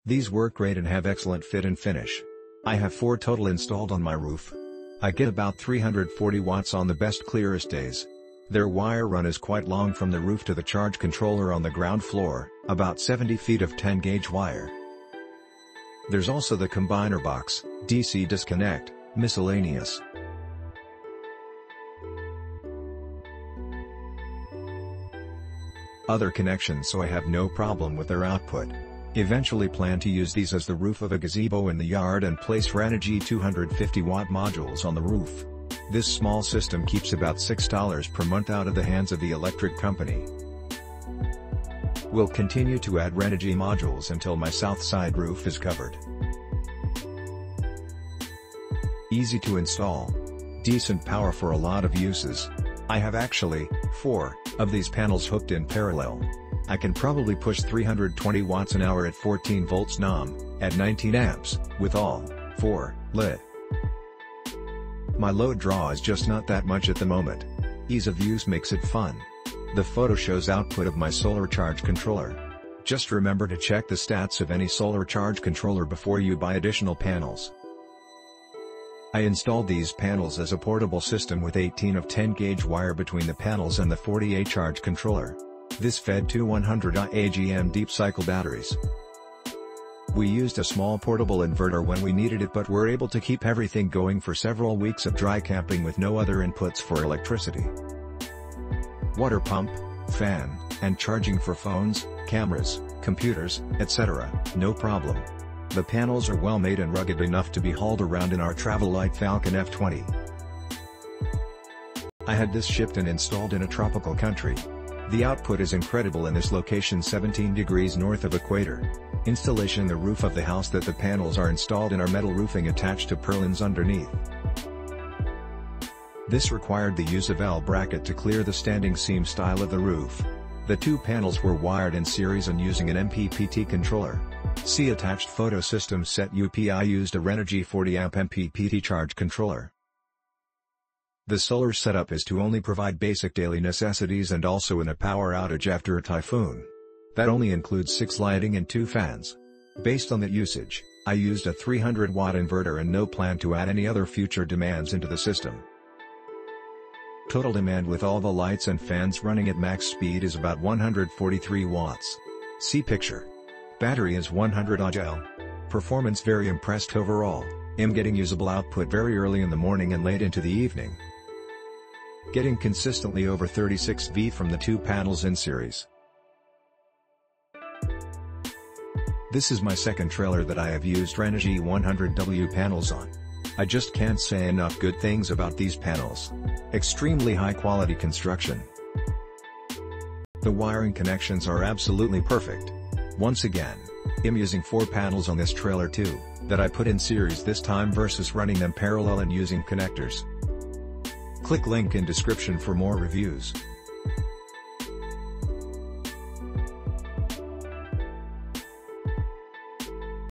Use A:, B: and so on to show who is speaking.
A: These work great and have excellent fit and finish. I have 4 total installed on my roof. I get about 340 watts on the best clearest days. Their wire run is quite long from the roof to the charge controller on the ground floor, about 70 feet of 10-gauge wire. There's also the combiner box, DC disconnect, miscellaneous. Other connections, so I have no problem with their output. Eventually plan to use these as the roof of a gazebo in the yard and place Renogy 250-watt modules on the roof. This small system keeps about $6 per month out of the hands of the electric company. We'll continue to add Renogy modules until my south side roof is covered. Easy to install. Decent power for a lot of uses. I have actually 4 of these panels hooked in parallel. I can probably push 320 watts an hour at 14 volts NOM, at 19 amps, with all 4 lit. My load draw is just not that much at the moment. Ease of use makes it fun. The photo shows output of my solar charge controller. Just remember to check the stats of any solar charge controller before you buy additional panels. I installed these panels as a portable system with 18 of 10-gauge wire between the panels and the 40A charge controller. This fed 2 100Ah AGM deep cycle batteries. We used a small portable inverter when we needed it, but were able to keep everything going for several weeks of dry camping with no other inputs for electricity. Water pump, fan, and charging for phones, cameras, computers, etc., no problem. The panels are well made and rugged enough to be hauled around in our travel light Falcon F20. I had this shipped and installed in a tropical country. The output is incredible in this location 17 degrees north of equator. Installation in the roof of the house that the panels are installed in are metal roofing attached to purlins underneath. This required the use of L bracket to clear the standing seam style of the roof. The 2 panels were wired in series and using an MPPT controller. See attached photo system set up. I used a Renogy 40-amp MPPT charge controller. The solar setup is to only provide basic daily necessities and also in a power outage after a typhoon. That only includes 6 lighting and 2 fans. Based on that usage, I used a 300-watt inverter and no plan to add any other future demands into the system. Total demand with all the lights and fans running at max speed is about 143 watts. See picture. Battery is 100 Ah. Performance very impressed overall. Am getting usable output very early in the morning and late into the evening. Getting consistently over 36 V from the 2 panels in series. This is my second trailer that I have used Renogy 100W panels on. I just can't say enough good things about these panels. Extremely high quality construction. The wiring connections are absolutely perfect. Once again, I'm using 4 panels on this trailer too, that I put in series this time versus running them parallel and using connectors. Click link in description for more reviews.